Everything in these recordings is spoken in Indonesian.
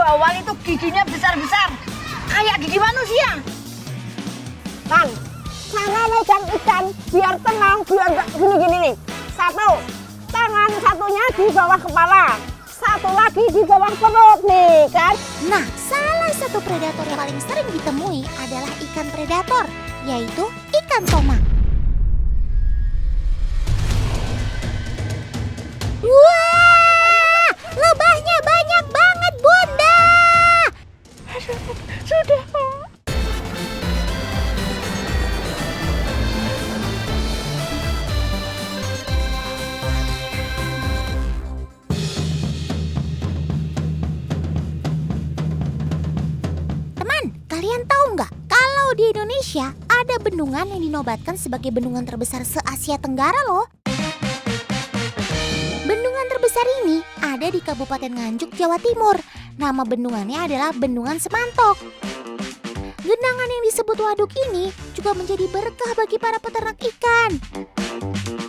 bawal itu giginya besar-besar, kayak gigi manusia. Kan, cara megang ikan biar tenang, biar nggak gini-gini nih. Satu, tangan satunya di bawah kepala, satu lagi di bawah perut nih kan. Nah, salah satu predator yang paling sering ditemui adalah ikan predator, yaitu ikan toma. Wah, lebahnya banyak banget, Bunda. Sudah. Teman, kalian tahu nggak kalau di Indonesia ada bendungan yang dinobatkan sebagai bendungan terbesar se-Asia Tenggara loh. Bendungan terbesar ini ada di Kabupaten Nganjuk, Jawa Timur. Nama bendungannya adalah Bendungan Semantok. Genangan yang disebut waduk ini juga menjadi berkah bagi para peternak ikan.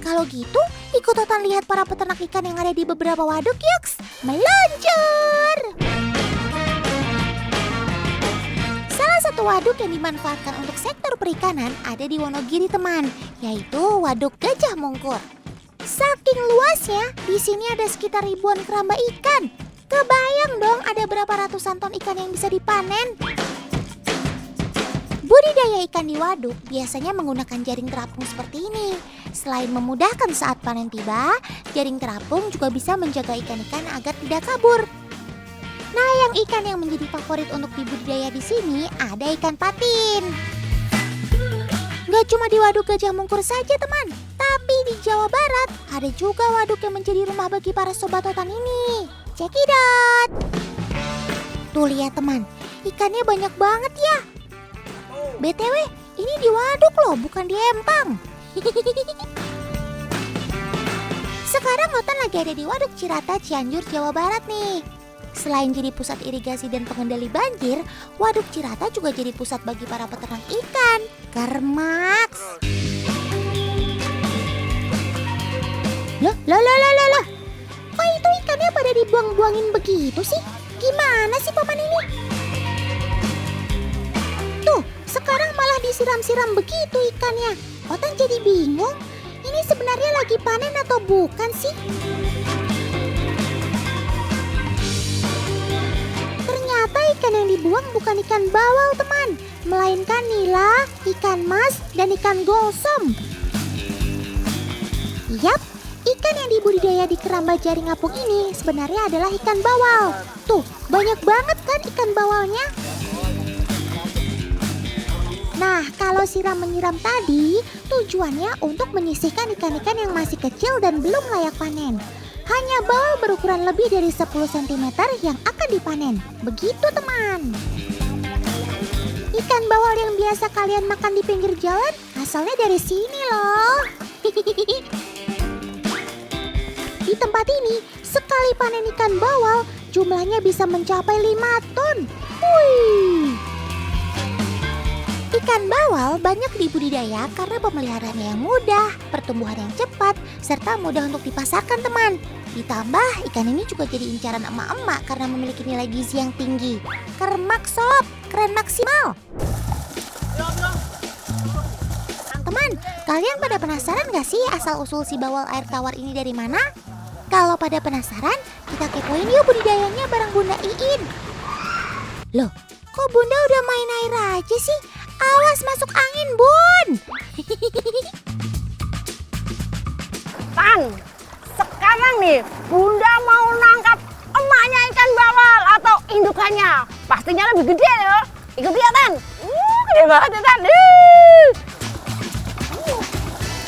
Kalau gitu, ikutan lihat para peternak ikan yang ada di beberapa waduk yuk. Meluncur! Salah satu waduk yang dimanfaatkan untuk sektor perikanan ada di Wonogiri teman, yaitu Waduk Gajah Mungkur. Saking luasnya, di sini ada sekitar ribuan keramba ikan. Kebayang dong ada berapa ratusan ton ikan yang bisa dipanen. Budidaya ikan di waduk biasanya menggunakan jaring terapung seperti ini. Selain memudahkan saat panen tiba, jaring terapung juga bisa menjaga ikan-ikan agar tidak kabur. Nah, ikan yang menjadi favorit untuk dibudidaya di sini ada ikan patin. Gak cuma di Waduk Gajah Mungkur saja teman, tapi di Jawa Barat ada juga waduk yang menjadi rumah bagi para sobat otan ini. Cekidot! Tuh lihat teman, ikannya banyak banget ya. BTW, ini di waduk loh, bukan di empang. Sekarang otan lagi ada di Waduk Cirata, Cianjur, Jawa Barat nih. Selain jadi pusat irigasi dan pengendali banjir, Waduk Cirata juga jadi pusat bagi para peternak ikan. Karmaks. Loh. Kok itu ikannya pada dibuang-buangin begitu sih? Gimana sih paman ini? Tuh, sekarang malah disiram-siram begitu ikannya. Otan jadi bingung, ini sebenarnya lagi panen atau bukan sih? Ternyata ikan yang dibuang bukan ikan bawal teman, melainkan nila, ikan mas, dan ikan gosong. Yap, ikan yang dibudidaya di keramba jaring apung ini sebenarnya adalah ikan bawal. Tuh, banyak banget kan ikan bawalnya? Nah, kalau siram-menyiram tadi, tujuannya untuk menyisihkan ikan-ikan yang masih kecil dan belum layak panen. Hanya bawal berukuran lebih dari 10 cm yang akan dipanen. Begitu teman. Ikan bawal yang biasa kalian makan di pinggir jalan asalnya dari sini loh. Di tempat ini, sekali panen ikan bawal jumlahnya bisa mencapai 5 ton. Wih. Ikan bawal banyak dibudidaya karena pemeliharaannya yang mudah, pertumbuhan yang cepat, serta mudah untuk dipasarkan teman. Ditambah ikan ini juga jadi incaran emak-emak karena memiliki nilai gizi yang tinggi. Kermak sob, keren maksimal. Teman, kalian pada penasaran gak sih asal-usul si bawal air tawar ini dari mana? Kalau pada penasaran, kita kepoin yuk budidayanya bareng Bunda Iin. Loh, kok Bunda udah main air aja sih? Awas masuk angin, Bun! Tan, sekarang nih Bunda mau nangkap emaknya ikan bawal atau indukannya. Pastinya lebih gede ya. Ikuti ya Tan. Gede banget ya Tan.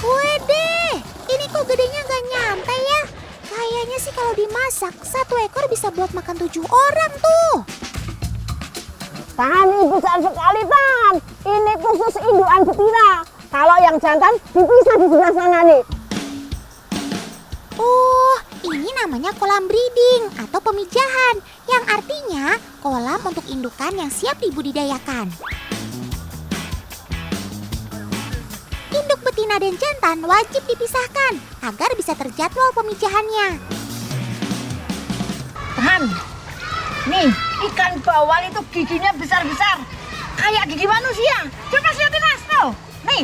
Wede, ini kok gedenya gak nyampe ya? Kayaknya sih kalau dimasak, 1 ekor bisa buat makan 7 orang tuh. Tan, ini besar sekali Tan. Ini khusus indukan betina. Kalau yang jantan dipisah di sebelah sana nih. Oh, ini namanya kolam breeding atau pemijahan, yang artinya kolam untuk indukan yang siap dibudidayakan. Induk betina dan jantan wajib dipisahkan agar bisa terjadwal pemijahannya. Tahan. Nih, ikan bawal itu giginya besar-besar. Kayak gigi manusia. Coba lihatin Mas, tuh. Nih,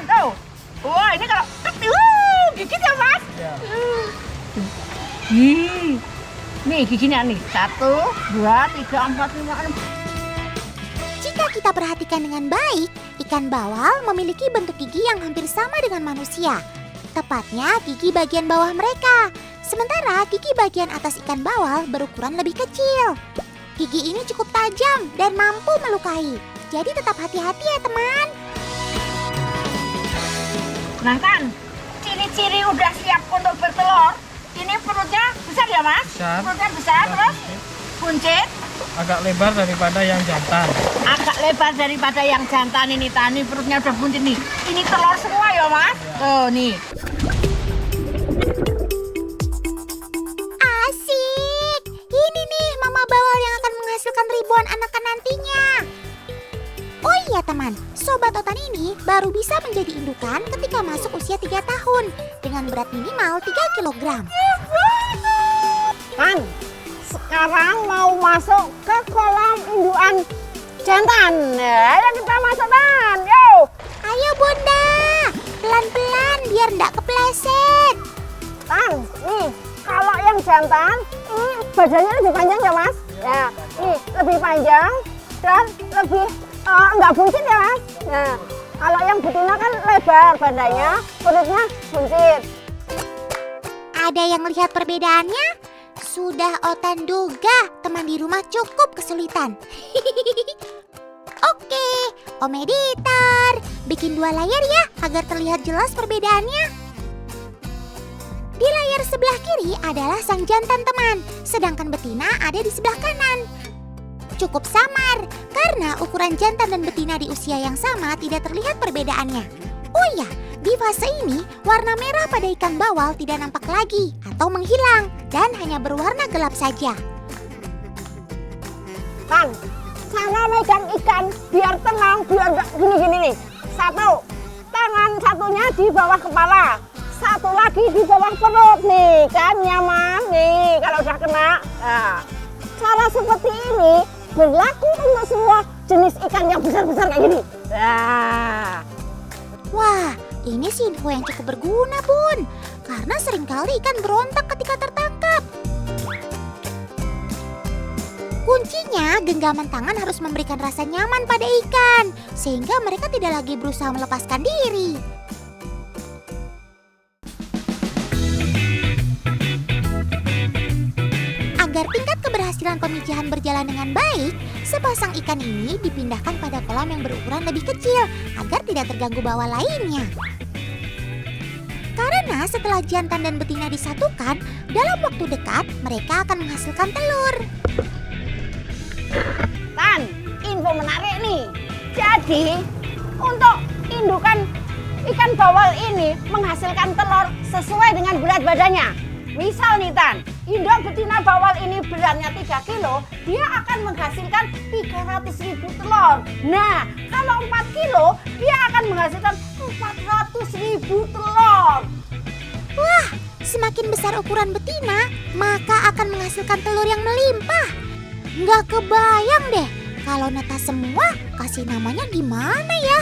lihat tuh. Wah, ini kalau gigit ya Mas? Ya. Nih giginya nih. 1, 2, 3, 4, 5, 6. Jika kita perhatikan dengan baik, ikan bawal memiliki bentuk gigi yang hampir sama dengan manusia. Tepatnya gigi bagian bawah mereka. Sementara gigi bagian atas ikan bawal berukuran lebih kecil. Gigi ini cukup tajam dan mampu melukai. Jadi tetap hati-hati ya teman. Nah Tan, ciri-ciri udah siap untuk bertelur. Ini perutnya besar ya Mas? Besar. Perutnya besar, terus buncit. Agak lebar daripada yang jantan. Agak lebar daripada yang jantan ini Tan. Ini perutnya udah buncit nih. Ini telur semua ya Mas? Tuh nih. Asik. Ini nih mama bawal yang akan menghasilkan ribuan anakan nantinya. Oh iya teman, sobat otan ini baru bisa menjadi indukan ketika masuk usia 3 tahun dengan berat minimal 3 kg. Tan, sekarang mau masuk ke kolam indukan jantan. Ya, ayo kita masuk Tan. Yo. Ayo bunda, pelan-pelan biar ndak kepleset. Tan, nih kalau yang jantan ini badannya lebih panjang ya Mas? Ya, ini lebih panjang dan lebih nggak buncit ya Mas? Nah, kalau yang betina kan lebar badannya, perutnya buncit. Ada yang lihat perbedaannya? Sudah otan duga teman di rumah cukup kesulitan. Oke, Om Editor, bikin 2 layar ya agar terlihat jelas perbedaannya. Di layar sebelah kiri adalah sang jantan teman, sedangkan betina ada di sebelah kanan. Cukup samar, karena ukuran jantan dan betina di usia yang sama tidak terlihat perbedaannya. Oh ya, di fase ini warna merah pada ikan bawal tidak nampak lagi atau menghilang dan hanya berwarna gelap saja. Tan, cara megang ikan biar tenang, biar nggak gini-gini nih. 1, tangan satunya di bawah kepala. 1 lagi di bawah perut nih, kan nyaman nih kalau udah kena. Nah, cara seperti ini berlaku untuk semua jenis ikan yang besar-besar kayak gini. Nah. Wah, ini sih info yang cukup berguna bun, karena seringkali ikan berontak ketika tertangkap. Kuncinya, genggaman tangan harus memberikan rasa nyaman pada ikan, sehingga mereka tidak lagi berusaha melepaskan diri. Agar tingkat keberhasilan pemijahan berjalan dengan baik, sepasang ikan ini dipindahkan pada kolam yang berukuran lebih kecil agar tidak terganggu bawal lainnya. Karena setelah jantan dan betina disatukan, dalam waktu dekat mereka akan menghasilkan telur. Tan, info menarik nih. Jadi, untuk indukan ikan bawal ini menghasilkan telur sesuai dengan berat badannya. Misal nih Tan, induk betina bawal ini beratnya 3 kilo, dia akan menghasilkan 300.000 telur. Nah, kalau 4 kilo, dia akan menghasilkan 400.000 telur. Wah, semakin besar ukuran betina, maka akan menghasilkan telur yang melimpah. Nggak kebayang deh, kalau netas semua, kasih namanya gimana ya?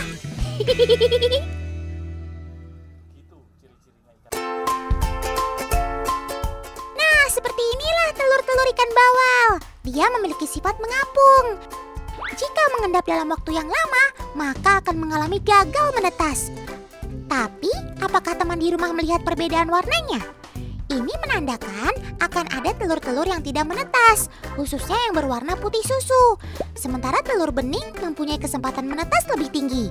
Nah, seperti inilah telur-telur ikan bawal. Dia memiliki sifat mengapung. Jika mengendap dalam waktu yang lama, maka akan mengalami gagal menetas. Tapi, apakah teman di rumah melihat perbedaan warnanya? Ini menandakan akan ada telur-telur yang tidak menetas, khususnya yang berwarna putih susu. Sementara telur bening mempunyai kesempatan menetas lebih tinggi.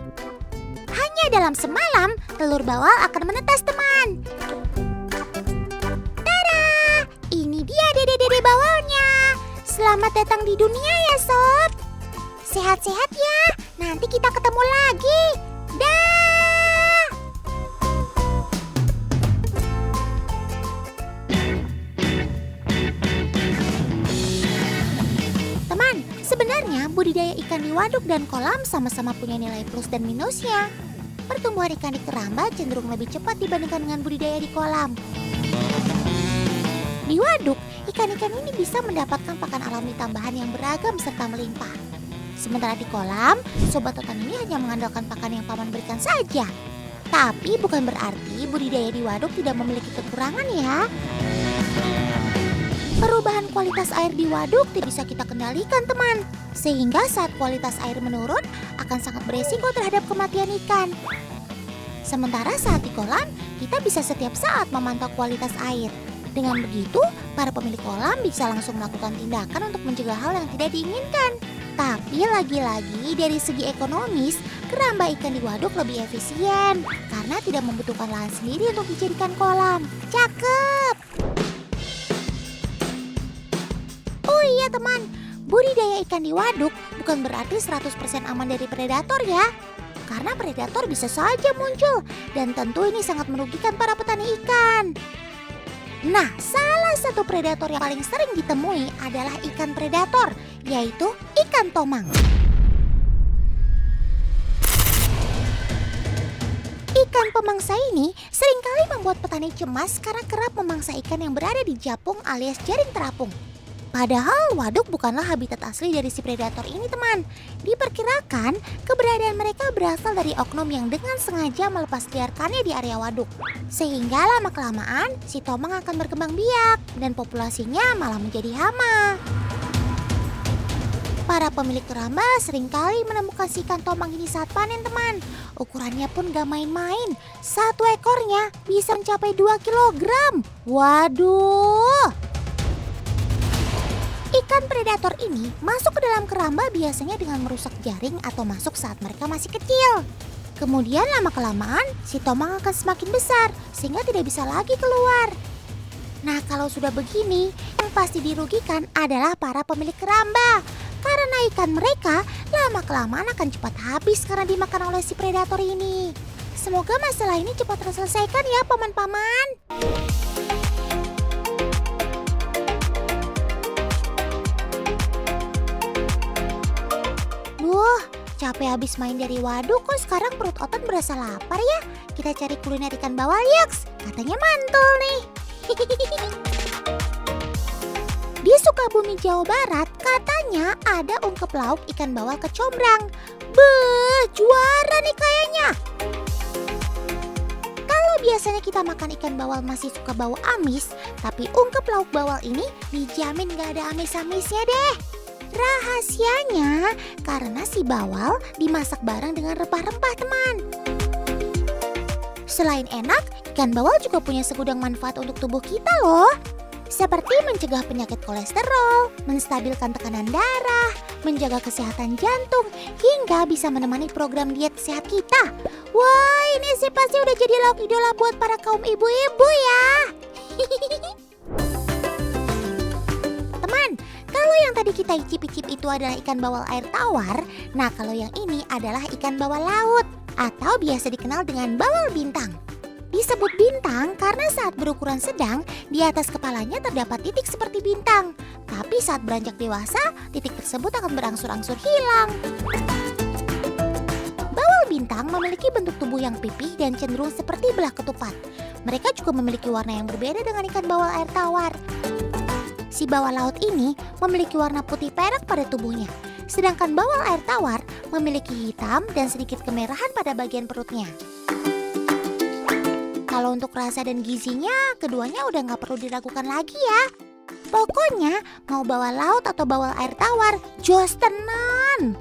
Hanya dalam semalam, telur bawal akan menetas teman. Tada! Ini dia dede-dede bawalnya. Selamat datang di dunia ya sob. Sehat-sehat ya, nanti kita ketemu lagi. Dah! Teman, sebenarnya budidaya ikan di waduk dan kolam sama-sama punya nilai plus dan minusnya. Pertumbuhan ikan di keramba cenderung lebih cepat dibandingkan dengan budidaya di kolam. Di waduk, ikan-ikan ini bisa mendapatkan pakan alami tambahan yang beragam serta melimpah. Sementara di kolam, sobat totan ini hanya mengandalkan pakan yang paman berikan saja. Tapi bukan berarti budidaya di waduk tidak memiliki kekurangan ya. Perubahan kualitas air di waduk tidak bisa kita kendalikan teman. Sehingga saat kualitas air menurun akan sangat beresiko terhadap kematian ikan. Sementara saat di kolam, kita bisa setiap saat memantau kualitas air. Dengan begitu, para pemilik kolam bisa langsung melakukan tindakan untuk mencegah hal yang tidak diinginkan. Tapi lagi-lagi dari segi ekonomis, keramba ikan di waduk lebih efisien karena tidak membutuhkan lahan sendiri untuk dijadikan kolam. Cakep! Oh iya teman, budidaya ikan di waduk bukan berarti 100% aman dari predator ya. Karena predator bisa saja muncul dan tentu ini sangat merugikan para petani ikan. Nah, salah satu predator yang paling sering ditemui adalah ikan predator, yaitu ikan tomang. Ikan pemangsa ini seringkali membuat petani cemas karena kerap memangsa ikan yang berada di japung alias jaring terapung. Padahal waduk bukanlah habitat asli dari si predator ini teman. Diperkirakan keberadaan mereka berasal dari oknum yang dengan sengaja melepas liarkannya di area waduk. Sehingga lama-kelamaan si tomang akan berkembang biak dan populasinya malah menjadi hama. Para pemilik keramba seringkali menemukan si ikan tomang ini saat panen teman. Ukurannya pun gak main-main. Satu ekornya bisa mencapai 2 kilogram. Waduh! Ikan predator ini masuk ke dalam keramba biasanya dengan merusak jaring atau masuk saat mereka masih kecil. Kemudian lama-kelamaan si tomang akan semakin besar sehingga tidak bisa lagi keluar. Nah kalau sudah begini, yang pasti dirugikan adalah para pemilik keramba. Karena ikan mereka lama-kelamaan akan cepat habis karena dimakan oleh si predator ini. Semoga masalah ini cepat terselesaikan ya paman-paman. Capek habis main dari waduk, kok sekarang perut Otan berasa lapar ya? Kita cari kuliner ikan bawal yaks, katanya mantul nih. Di Sukabumi, Jawa Barat, katanya ada ungkep lauk ikan bawal kecombrang. Beuh, juara nih kayaknya. Kalau biasanya kita makan ikan bawal masih suka bau amis, tapi ungkep lauk bawal ini dijamin gak ada amis-amisnya deh. Rahasianya karena si bawal dimasak bareng dengan rempah-rempah teman. Selain enak, ikan bawal juga punya segudang manfaat untuk tubuh kita loh. Seperti mencegah penyakit kolesterol, menstabilkan tekanan darah, menjaga kesehatan jantung, hingga bisa menemani program diet sehat kita. Wah, ini sih pasti udah jadi lauk idola buat para kaum ibu-ibu ya. Teman, kalau yang tadi kita icip-icip itu adalah ikan bawal air tawar, nah kalau yang ini adalah ikan bawal laut atau biasa dikenal dengan bawal bintang. Disebut bintang karena saat berukuran sedang, di atas kepalanya terdapat titik seperti bintang. Tapi saat beranjak dewasa, titik tersebut akan berangsur-angsur hilang. Bawal bintang memiliki bentuk tubuh yang pipih dan cenderung seperti belah ketupat. Mereka juga memiliki warna yang berbeda dengan ikan bawal air tawar. Si bawal laut ini memiliki warna putih perak pada tubuhnya. Sedangkan bawal air tawar memiliki hitam dan sedikit kemerahan pada bagian perutnya. Kalau untuk rasa dan gizinya, keduanya udah gak perlu diragukan lagi ya. Pokoknya mau bawal laut atau bawal air tawar, jos tenan.